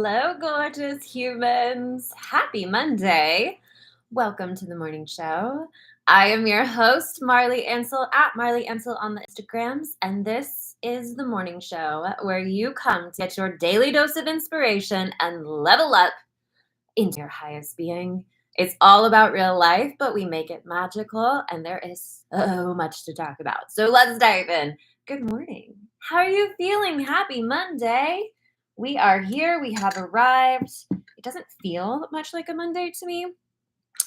Hello, gorgeous humans. Happy Monday. Welcome to the morning show. I am your host, Marli Ansel, at Marli Ansel on the Instagrams, and this is the morning show where you come to get your daily dose of inspiration and level up into your highest being. It's all about real life, but we make it magical, and there is so much to talk about. So let's dive in. Good morning. How are you feeling? Happy Monday. We are here. We have arrived. It doesn't feel much like a Monday to me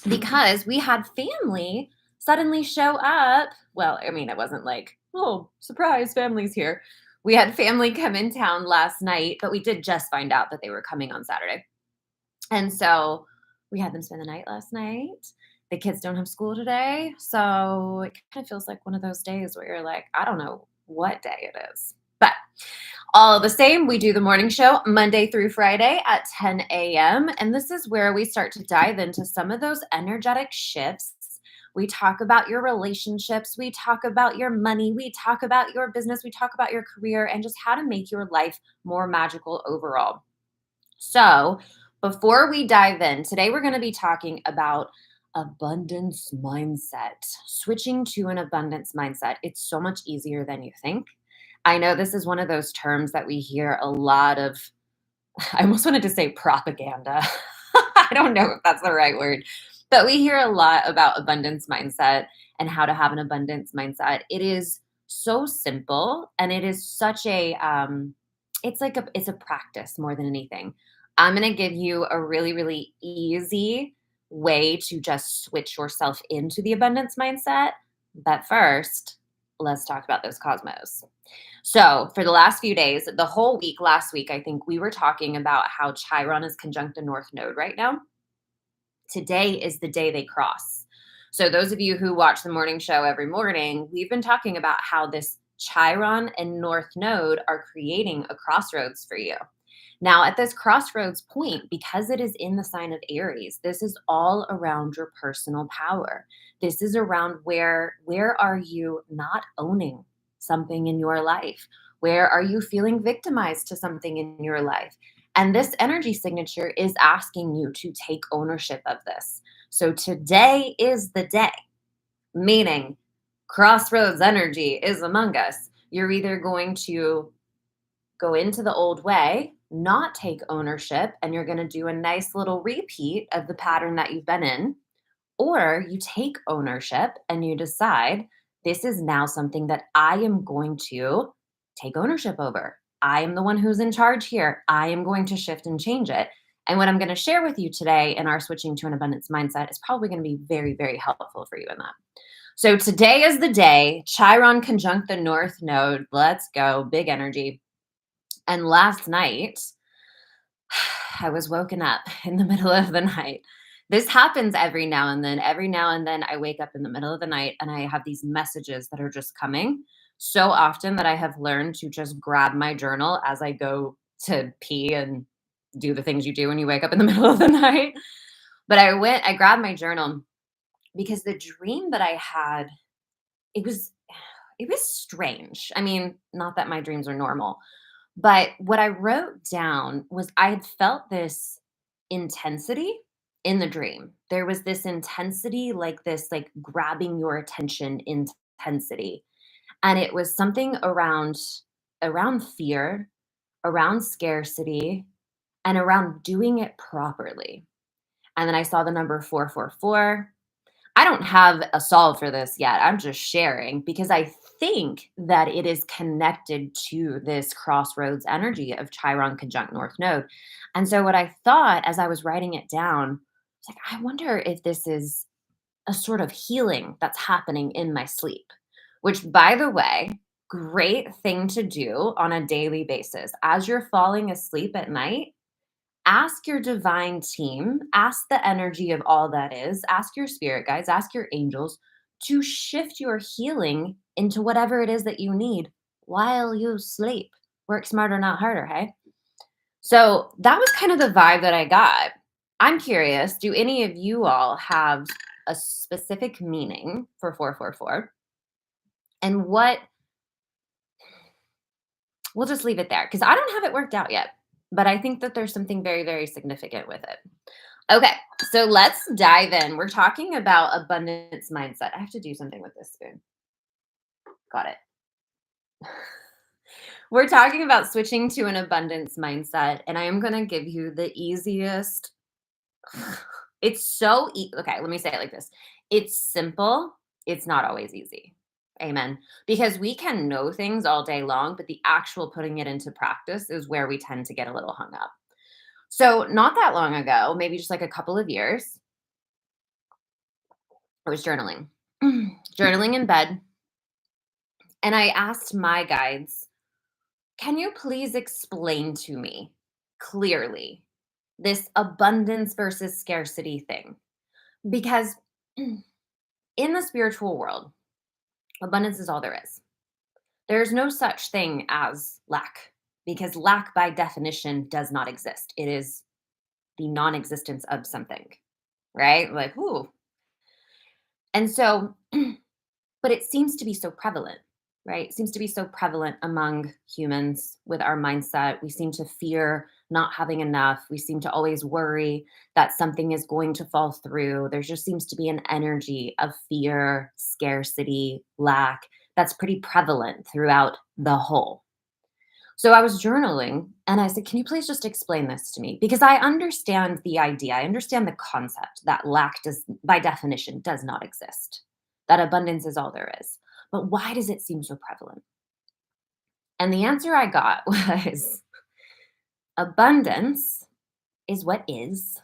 because we had family suddenly show up. Well, I mean, it wasn't like, oh, surprise, family's here. We had family come in town last night, but we did just find out that they were coming on Saturday. And so we had them spend the night last night. The kids don't have school today. So it kind of feels like one of those days where you're like, I don't know what day it is. But all the same, we do the morning show Monday through Friday at 10 a.m. And this is where we start to dive into some of those energetic shifts. We talk about your relationships. We talk about your money. We talk about your business. We talk about your career and just how to make your life more magical overall. So, before we dive in, today we're going to be talking about abundance mindset, switching to an abundance mindset. It's so much easier than you think. I know this is one of those terms that we hear a lot of. I almost wanted to say propaganda. I don't know if that's the right word, but we hear a lot about abundance mindset and how to have an abundance mindset. It is so simple, and it is such a it's a practice more than anything. I'm going to give you a really, really easy way to just switch yourself into the abundance mindset. But first, let's talk about those cosmos. So, for the last few days, the whole week, last week, I think we were talking about how Chiron is conjunct the North Node right now. Today is the day they cross. So, those of you who watch the morning show every morning, we've been talking about how this Chiron and North Node are creating a crossroads for you. Now, at this crossroads point, because it is in the sign of Aries, this is all around your personal power. This is around where are you not owning something in your life? Where are you feeling victimized to something in your life? And this energy signature is asking you to take ownership of this. So today is the day, meaning crossroads energy is among us. You're either going to go into the old way, not take ownership, and you're going to do a nice little repeat of the pattern that you've been in, or you take ownership and you decide this is now something that I am going to take ownership over. I am the one who's in charge here. I am going to shift and change it. And what I'm going to share with you today in our switching to an abundance mindset is probably going to be very, very helpful for you in that. So today is the day, Chiron conjunct the North Node. Let's go, big energy. And last night, I was woken up in the middle of the night. This happens every now and then. Every now and then, I wake up in the middle of the night and I have these messages that are just coming so often that I have learned to just grab my journal as I go to pee and do the things you do when you wake up in the middle of the night. But I grabbed my journal because the dream that I had, it was it was strange. I mean, not that my dreams are normal, but what I wrote down was I had felt this intensity in the dream. There was this intensity, like this, like grabbing your attention intensity. And it was something around fear, around scarcity, and around doing it properly. And then I saw the number 444. I don't have a solve for this yet. I'm just sharing because I think that it is connected to this crossroads energy of Chiron conjunct North Node. And so, what I thought as I was writing it down, was like, I wonder if this is a sort of healing that's happening in my sleep, which, by the way, great thing to do on a daily basis. As you're falling asleep at night, ask your divine team, ask the energy of all that is, ask your spirit guides, ask your angels to shift your healing into whatever it is that you need while you sleep. Work smarter, not harder, hey? So that was kind of the vibe that I got. I'm curious, do any of you all have a specific meaning for 444? And we'll just leave it there because I don't have it worked out yet. but I think that there's something very, very significant with it. Okay, so let's dive in. We're talking about abundance mindset. I have to do something with this spoon. Got it. We're talking about switching to an abundance mindset, and I am going to give you the easiest. It's so okay, let me say it like this. It's simple, it's not always easy. Amen. Because we can know things all day long, but the actual putting it into practice is where we tend to get a little hung up. So, not that long ago, maybe just like a couple of years, I was journaling. Journaling in bed, and I asked my guides, "Can you please explain to me clearly this abundance versus scarcity thing?" Because in the spiritual world, abundance is all there is. There's no such thing as lack because lack by definition does not exist. It is the non existence of something, right? Like, ooh. And so, but it seems to be so prevalent, right? It seems to be so prevalent among humans with our mindset. We seem to fear not having enough. We seem to always worry that something is going to fall through. There just seems to be an energy of fear, scarcity, lack that's pretty prevalent throughout the whole. So I was journaling and I said, "Can you please just explain this to me?" Because I understand the idea, I understand the concept that lack does, by definition, does not exist, that abundance is all there is. But why does it seem so prevalent? And the answer I got was abundance is what is,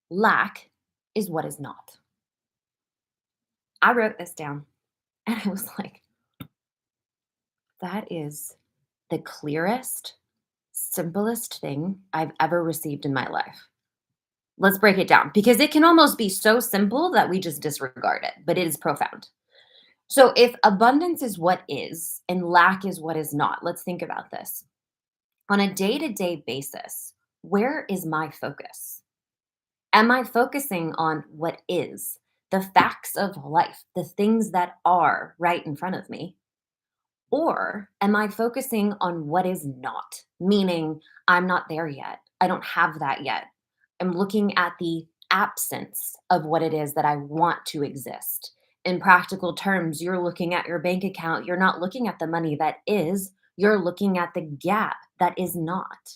lack is what is not. I wrote this down and I was like, that is the clearest, simplest thing I've ever received in my life. Let's break it down because it can almost be so simple that we just disregard it, but it is profound. So, if abundance is what is and lack is what is not, let's think about this. On a day to day basis, where is my focus? Am I focusing on what is, the facts of life, the things that are right in front of me? Or am I focusing on what is not? Meaning, I'm not there yet. I don't have that yet. I'm looking at the absence of what it is that I want to exist. In practical terms, you're looking at your bank account. You're not looking at the money that is, you're looking at the gap that is not.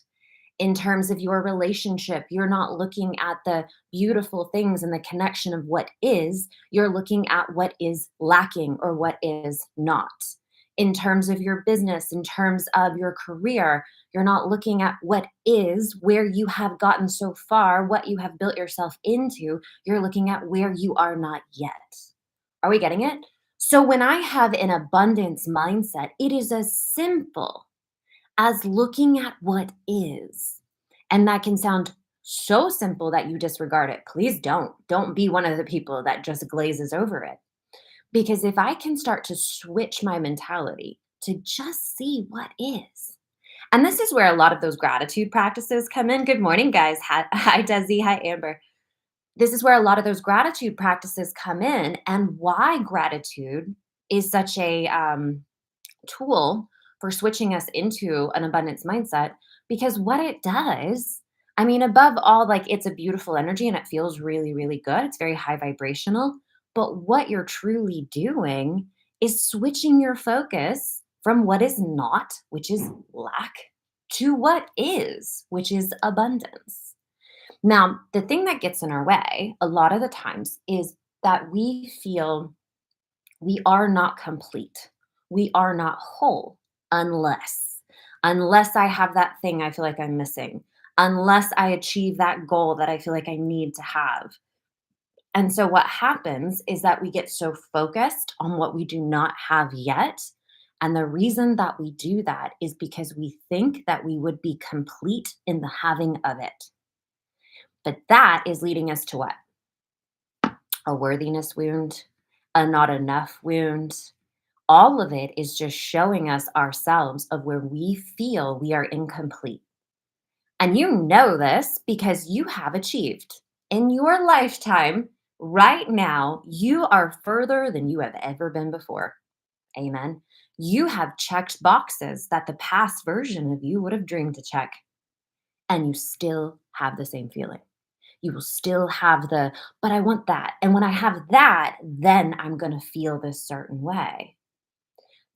In terms of your relationship, you're not looking at the beautiful things and the connection of what is, you're looking at what is lacking or what is not. In terms of your business, in terms of your career, you're not looking at what is, where you have gotten so far, what you have built yourself into. You're looking at where you are not yet. Are we getting it? So when I have an abundance mindset, it is as simple as looking at what is. And that can sound so simple that you disregard it. Please don't. Don't be one of the people that just glazes over it. Because if I can start to switch my mentality to just see what is, and this is where a lot of those gratitude practices come in. Good morning, guys. Hi, Desi. Hi, Amber. This is where a lot of those gratitude practices come in, and why gratitude is such a tool for switching us into an abundance mindset. Because what it does, I mean, above all, like it's a beautiful energy and it feels really, really good. It's very high vibrational. But what you're truly doing is switching your focus from what is not, which is lack, to what is, which is abundance. Now, the thing that gets in our way a lot of the times is that we feel we are not complete. We are not whole unless I have that thing I feel like I'm missing, unless I achieve that goal that I feel like I need to have. And so what happens is that we get so focused on what we do not have yet. And the reason that we do that is because we think that we would be complete in the having of it. But that is leading us to what? A worthiness wound, a not enough wound. All of it is just showing us ourselves of where we feel we are incomplete. And you know this because you have achieved in your lifetime. Right now, you are further than you have ever been before. Amen. You have checked boxes that the past version of you would have dreamed to check. and you still have the same feeling. You will still have but I want that. And when I have that, then I'm going to feel this certain way.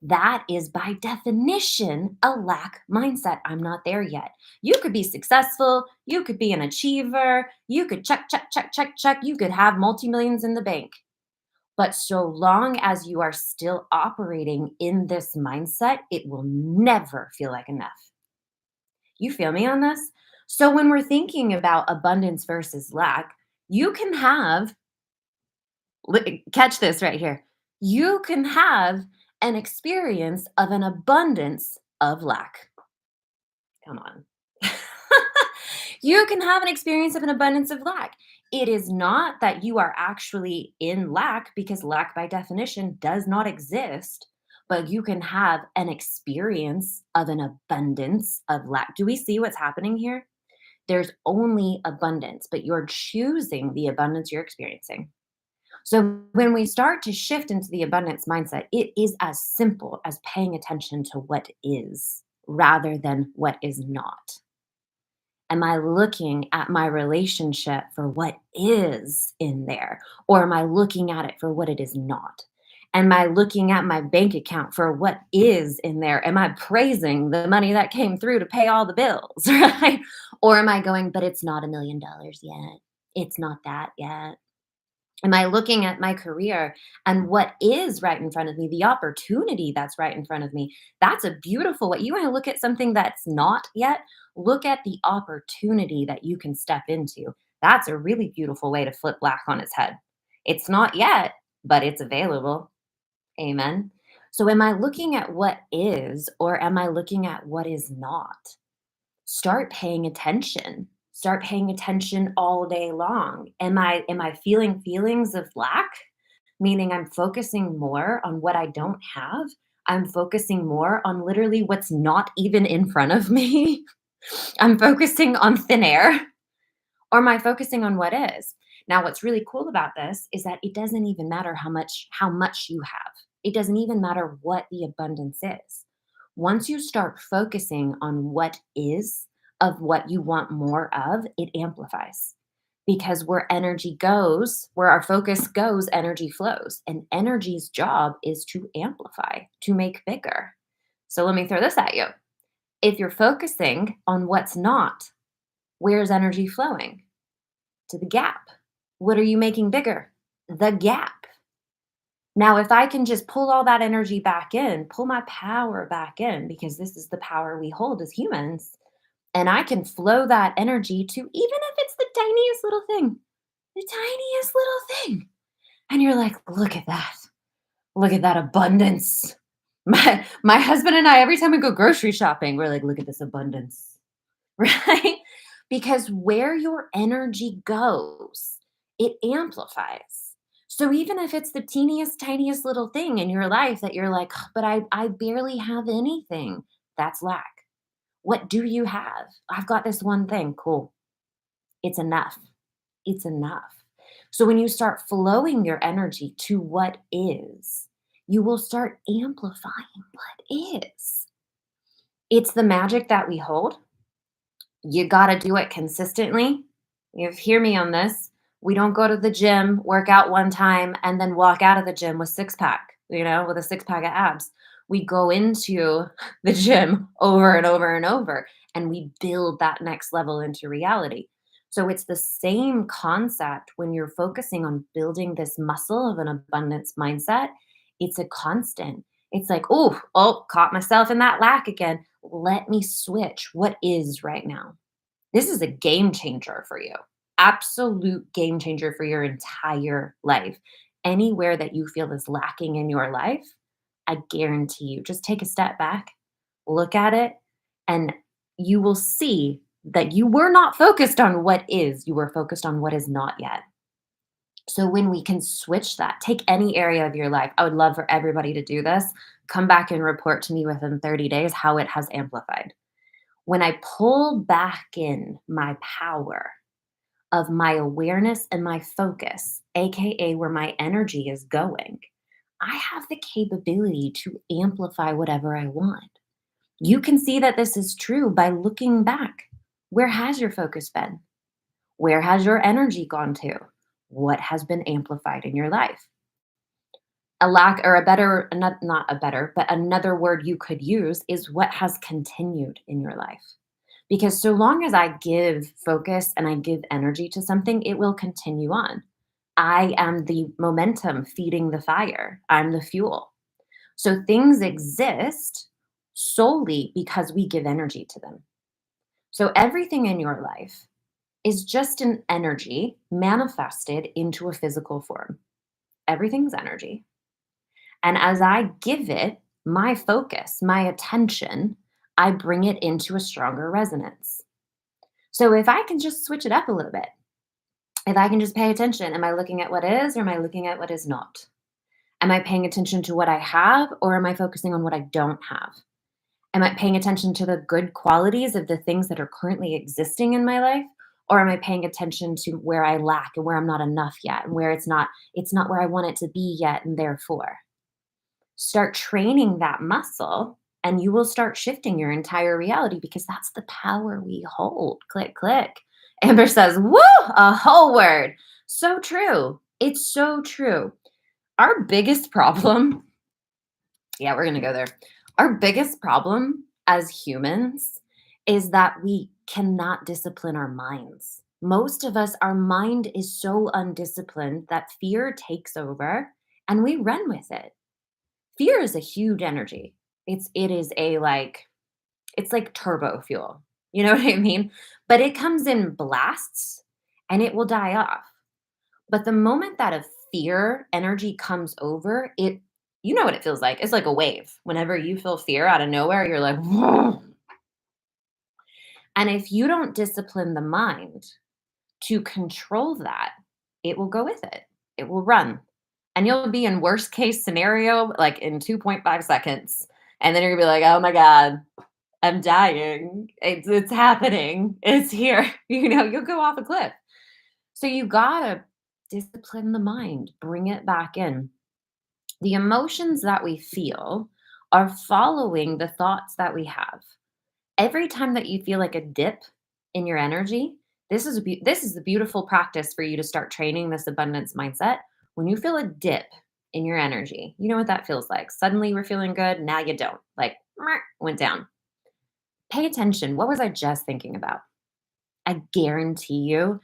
That is by definition a lack mindset. I'm not there yet. You could be successful. You could be an achiever. You could check, check, check, check, check. You could have multi millions in the bank. But so long as you are still operating in this mindset, it will never feel like enough. You feel me on this? So when we're thinking about abundance versus lack, you can have, catch this right here, you can have an experience of an abundance of lack. Come on. You can have an experience of an abundance of lack. It is not that you are actually in lack because lack by definition does not exist, but you can have an experience of an abundance of lack. Do we see what's happening here? There's only abundance, but you're choosing the abundance you're experiencing. So when we start to shift into the abundance mindset, it is as simple as paying attention to what is rather than what is not. Am I looking at my relationship for what is in there? Or am I looking at it for what it is not? Am I looking at my bank account for what is in there? Am I praising the money that came through to pay all the bills, right? Or am I going, but it's not $1 million yet. It's not that yet. Am I looking at my career and what is right in front of me, the opportunity that's right in front of me? That's a beautiful way. You want to look at something that's not yet, look at the opportunity that you can step into. That's a really beautiful way to flip black on its head. It's not yet, but it's available. Amen. So, am I looking at what is, or am I looking at what is not? Start paying attention. Start paying attention all day long. Am I feeling feelings of lack? Meaning I'm focusing more on what I don't have. I'm focusing more on literally what's not even in front of me. I'm focusing on thin air. Or am I focusing on what is? Now, what's really cool about this is that it doesn't even matter how much you have. It doesn't even matter what the abundance is. Once you start focusing on what is of what you want more of, it amplifies. Because where energy goes, where our focus goes, energy flows. And energy's job is to amplify, to make bigger. So let me throw this at you. If you're focusing on what's not, where's energy flowing? To the gap. What are you making bigger? The gap. Now, if I can just pull all that energy back in, pull my power back in, because this is the power we hold as humans, and I can flow that energy to, even if it's the tiniest little thing, the tiniest little thing. And you're like, look at that. Look at that abundance. My husband and I, every time we go grocery shopping, we're like, look at this abundance. Right? Because where your energy goes, it amplifies. So even if it's the teeniest, tiniest little thing in your life that you're like, but I barely have anything, that's lack. What do you have? I've got this one thing. Cool. It's enough. It's enough. So when you start flowing your energy to what is, you will start amplifying what is. It's the magic that we hold. You got to do it consistently. You hear me on this. We don't go to the gym, work out one time, and then walk out of the gym with six pack, with a six pack of abs. We go into the gym over and over and over, and we build that next level into reality. So it's the same concept when you're focusing on building this muscle of an abundance mindset. It's a constant. It's like, oh, caught myself in that lack again. Let me switch. What is right now? This is a game changer for you. Absolute game changer for your entire life. Anywhere that you feel is lacking in your life, I guarantee you, just take a step back, look at it, and you will see that you were not focused on what is, you were focused on what is not yet. So when we can switch that, take any area of your life. I would love for everybody to do this. Come back and report to me within 30 days how it has amplified. When I pull back in my power of my awareness and my focus, AKA where my energy is going, I have the capability to amplify whatever I want. You can see that this is true by looking back. Where has your focus been? Where has your energy gone to? What has been amplified in your life? A lack or a better, not a better, but another word you could use is what has continued in your life. Because so long as I give focus and I give energy to something, it will continue on. I am the momentum feeding the fire, I'm the fuel. So things exist solely because we give energy to them. So everything in your life is just an energy manifested into a physical form. Everything's energy. And as I give it my focus, my attention, I bring it into a stronger resonance. So if I can just switch it up a little bit, if I can just pay attention, am I looking at what is or am I looking at what is not? Am I paying attention to what I have or am I focusing on what I don't have? Am I paying attention to the good qualities of the things that are currently existing in my life? Or am I paying attention to where I lack and where I'm not enough yet and where it's not where I want it to be yet and therefore start training that muscle and you will start shifting your entire reality because that's the power we hold. Click, click. Amber says, woo, a whole word. So true. It's so true. Our biggest problem, yeah, we're going to go there. Our biggest problem as humans is that we cannot discipline our minds. Most of us, our mind is so undisciplined that fear takes over and we run with it. Fear is a huge energy. It's like turbo fuel. You know what I mean? But it comes in blasts and it will die off. But the moment that a fear energy comes over, it you know what it feels like. It's like a wave. Whenever you feel fear out of nowhere, you're like, whoa. And if you don't discipline the mind to control that, it will go with it. It will run. And you'll be in worst case scenario like in 2.5 seconds. And then you're gonna be like, oh my God, I'm dying. It's happening. It's here. You'll go off a cliff. So you gotta discipline the mind, bring it back in. The emotions that we feel are following the thoughts that we have. Every time that you feel like a dip in your energy, this is the beautiful practice for you to start training this abundance mindset. When you feel a dip in your energy, you know what that feels like. Suddenly we're feeling good, now you don't. Like went down. Pay attention. What was I just thinking about? I guarantee you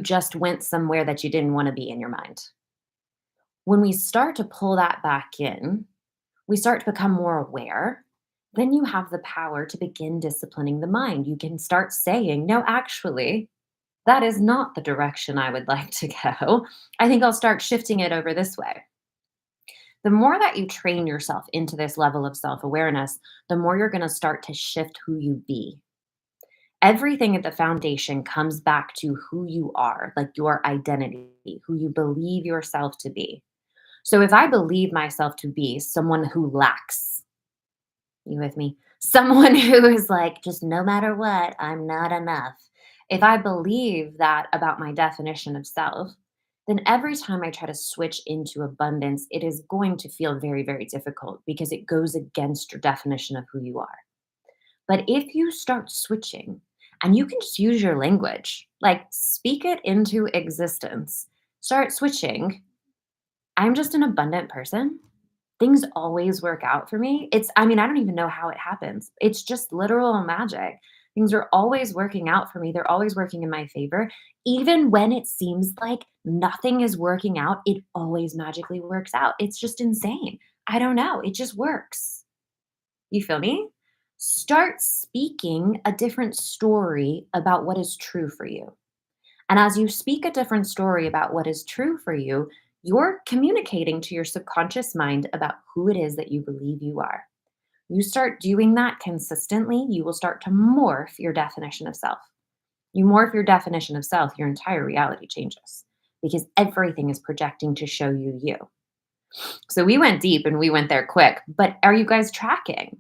just went somewhere that you didn't want to be in your mind. When we start to pull that back in, we start to become more aware, then you have the power to begin disciplining the mind. You can start saying, no, actually, that is not the direction I would like to go. I think I'll start shifting it over this way. The more that you train yourself into this level of self awareness, the more you're going to start to shift who you be. Everything at the foundation comes back to who you are, like your identity, who you believe yourself to be. So if I believe myself to be someone who lacks, you with me? Someone who is like, just no matter what, I'm not enough. If I believe that about my definition of self, then every time I try to switch into abundance, it is going to feel very, very difficult because it goes against your definition of who you are. But if you start switching and you can just use your language, like speak it into existence, start switching. I'm just an abundant person. Things always work out for me. I don't even know how it happens. It's just literal magic. Things are always working out for me. They're always working in my favor. Even when it seems like nothing is working out, it always magically works out. It's just insane. I don't know. It just works. You feel me? Start speaking a different story about what is true for you. And as you speak a different story about what is true for you, you're communicating to your subconscious mind about who it is that you believe you are. You start doing that consistently, you will start to morph your definition of self. You morph your definition of self, your entire reality changes because everything is projecting to show you you. So we went deep and we went there quick, but are you guys tracking?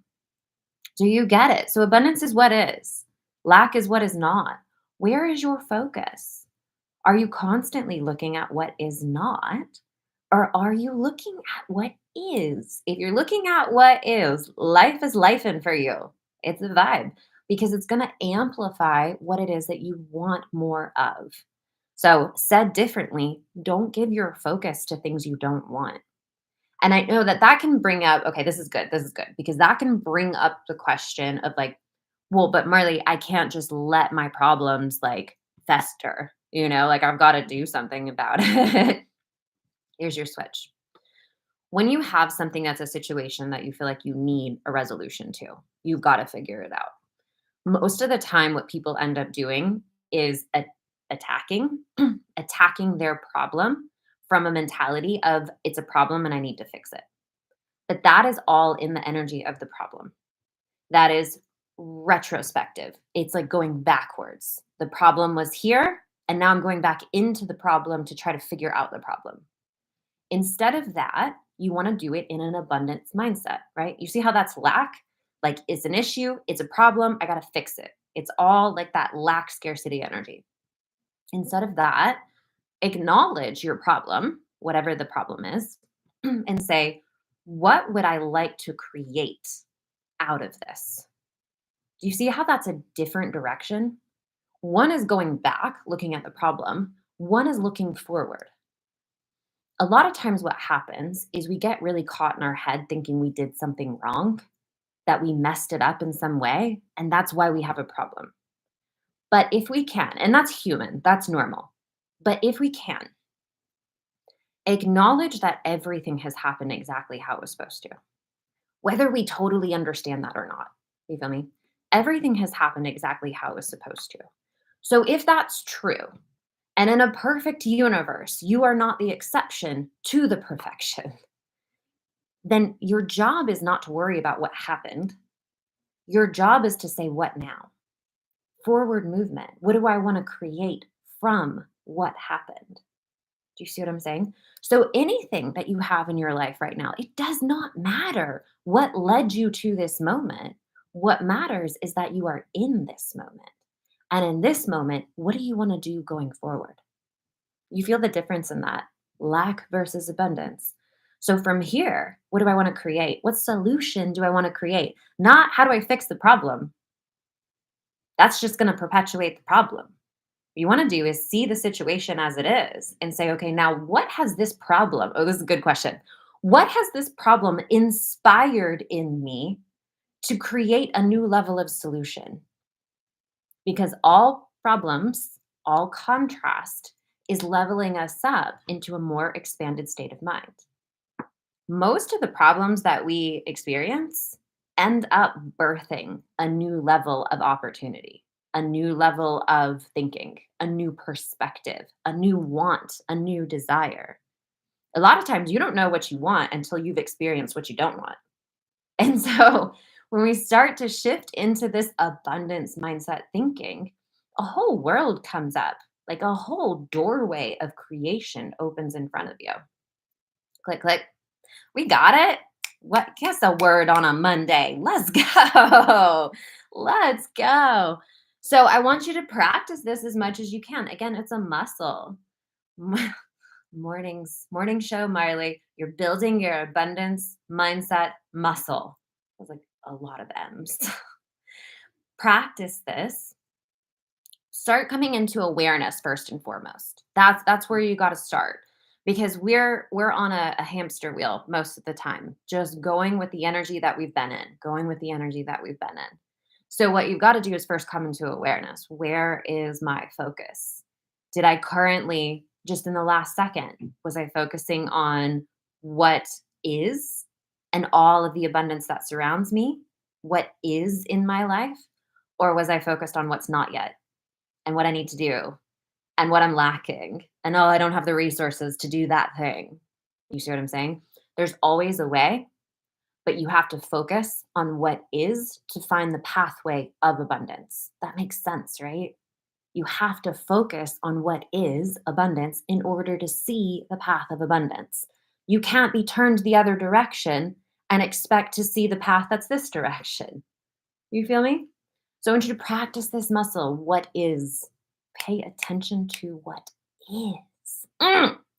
Do you get it? So abundance is what is, lack is what is not. Where is your focus? Are you constantly looking at what is not? Or are you looking at what is? If you're looking at what is, life in for you. It's a vibe. because it's going to amplify what it is that you want more of. So, said differently, don't give your focus to things you don't want. And I know that that can bring up, okay, this is good, because that can bring up the question of like, well, but Marley, I can't just let my problems like fester, like I've got to do something about it. Here's your switch. When you have something that's a situation that you feel like you need a resolution to, you've got to figure it out. Most of the time, what people end up doing is attacking, attacking their problem from a mentality of it's a problem and I need to fix it. But that is all in the energy of the problem. That is retrospective. It's like going backwards. The problem was here, and now I'm going back into the problem to try to figure out the problem. Instead of that, you want to do it in an abundance mindset, right? You see how that's lack? Like it's an issue, it's a problem, I got to fix it. It's all like that lack scarcity energy. Instead of that, acknowledge your problem, whatever the problem is, and say, what would I like to create out of this? Do you see how that's a different direction? One is going back, looking at the problem, one is looking forward. A lot of times, what happens is we get really caught in our head thinking we did something wrong, that we messed it up in some way, and that's why we have a problem. But if we can, and that's human, that's normal, but if we can, acknowledge that everything has happened exactly how it was supposed to, whether we totally understand that or not. You feel me? Everything has happened exactly how it was supposed to. So if that's true, and in a perfect universe, you are not the exception to the perfection, then your job is not to worry about what happened. Your job is to say, what now? Forward movement. What do I want to create from what happened? Do you see what I'm saying? So anything that you have in your life right now, it does not matter what led you to this moment. What matters is that you are in this moment. And in this moment, what do you want to do going forward? You feel the difference in that lack versus abundance. So from here, what do I want to create? What solution do I want to create? Not how do I fix the problem? That's just going to perpetuate the problem. What you want to do is see the situation as it is and say, okay, now what has this problem? Oh, this is a good question. What has this problem inspired in me to create a new level of solution? Because all problems, all contrast is leveling us up into a more expanded state of mind. Most of the problems that we experience end up birthing a new level of opportunity, a new level of thinking, a new perspective, a new want, a new desire. A lot of times you don't know what you want until you've experienced what you don't want. And so when we start to shift into this abundance mindset thinking, a whole world comes up, like a whole doorway of creation opens in front of you. Click, click. We got it. What? Guess a word on a Monday. Let's go. Let's go. So I want you to practice this as much as you can. Again, it's a muscle. Morning show, Marley. You're building your abundance mindset muscle. That's like a lot of M's. Practice this. Start coming into awareness first and foremost. That's where you got to start, because we're on a hamster wheel most of the time, just going with the energy that we've been in, going with the energy that we've been in. So what you've got to do is first come into awareness. Where is my focus? Did I currently, just in the last second, was I focusing on what is and all of the abundance that surrounds me? What is in my life? Or was I focused on what's not yet and what I need to do and what I'm lacking? And oh, I don't have the resources to do that thing. You see what I'm saying? There's always a way, but you have to focus on what is to find the pathway of abundance. That makes sense, right? You have to focus on what is abundance in order to see the path of abundance. You can't be turned the other direction and expect to see the path that's this direction. You feel me? So I want you to practice this muscle. What is? Pay attention to what is.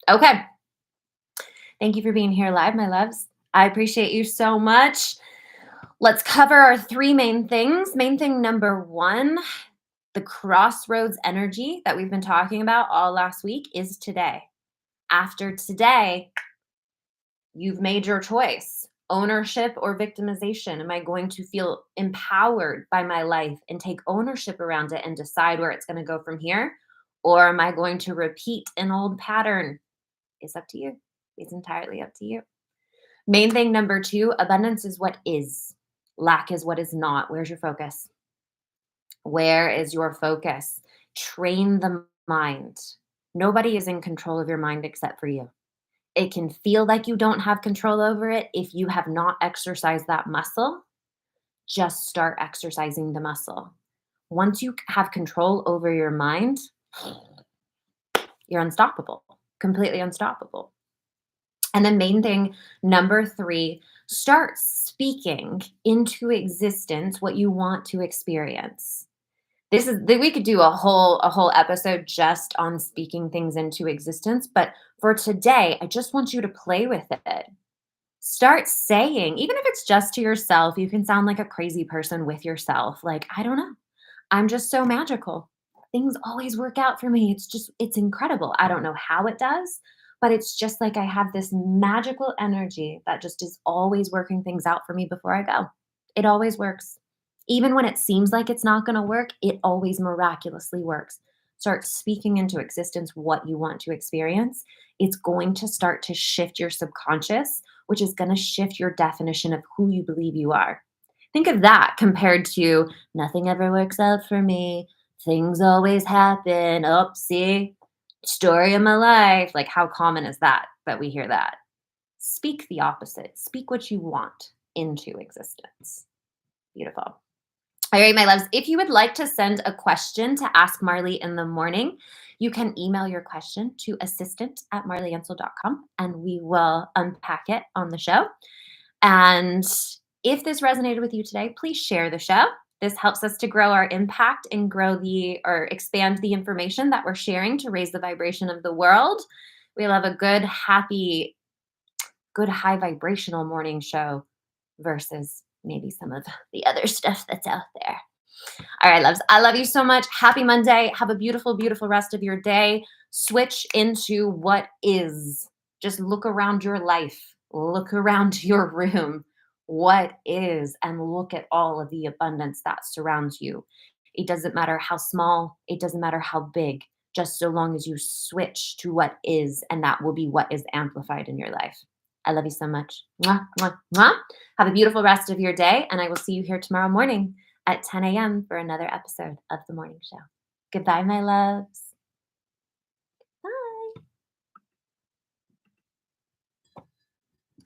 Okay. Thank you for being here live, my loves. I appreciate you so much. Let's cover our three main things. Main thing number one, the crossroads energy that we've been talking about all last week is today. After today, you've made your choice. Ownership or victimization? Am I going to feel empowered by my life and take ownership around it and decide where it's going to go from here? Or am I going to repeat an old pattern? It's up to you. It's entirely up to you. Main thing number two, abundance is what is. Lack is what is not. Where's your focus? Where is your focus? Train the mind. Nobody is in control of your mind except for you. It can feel like you don't have control over it if you have not exercised that muscle. Just start exercising the muscle. Once you have control over your mind, you're unstoppable, completely unstoppable. And the main thing, number three, start speaking into existence what you want to experience. We could do a whole episode just on speaking things into existence, but for today, I just want you to play with it. Start saying, even if it's just to yourself, you can sound like a crazy person with yourself. Like, I don't know. I'm just so magical. Things always work out for me. It's incredible. I don't know how it does, but it's just like I have this magical energy that just is always working things out for me before I go. It always works. Even when it seems like it's not going to work, it always miraculously works. Start speaking into existence what you want to experience. It's going to start to shift your subconscious, which is going to shift your definition of who you believe you are. Think of that compared to nothing ever works out for me. Things always happen. Oh, see, story of my life. Like, how common is that we hear that? Speak the opposite. Speak what you want into existence. Beautiful. All right, my loves, if you would like to send a question to ask Marli in the morning, you can email your question to assistant@marliansel.com and we will unpack it on the show. And if this resonated with you today, please share the show. This helps us to grow our impact and expand the information that we're sharing to raise the vibration of the world. We love a good, happy, good high vibrational morning show versus maybe some of the other stuff that's out there. All right, loves. I love you so much. Happy Monday. Have a beautiful, beautiful rest of your day. Switch into what is. Just look around your life. Look around your room. What is, and look at all of the abundance that surrounds you. It doesn't matter how small, it doesn't matter how big, just so long as you switch to what is, and that will be what is amplified in your life. I love you so much. Mwah, mwah, mwah. Have a beautiful rest of your day, and I will see you here tomorrow morning at 10 a.m. for another episode of The Morning Show. Goodbye, my loves.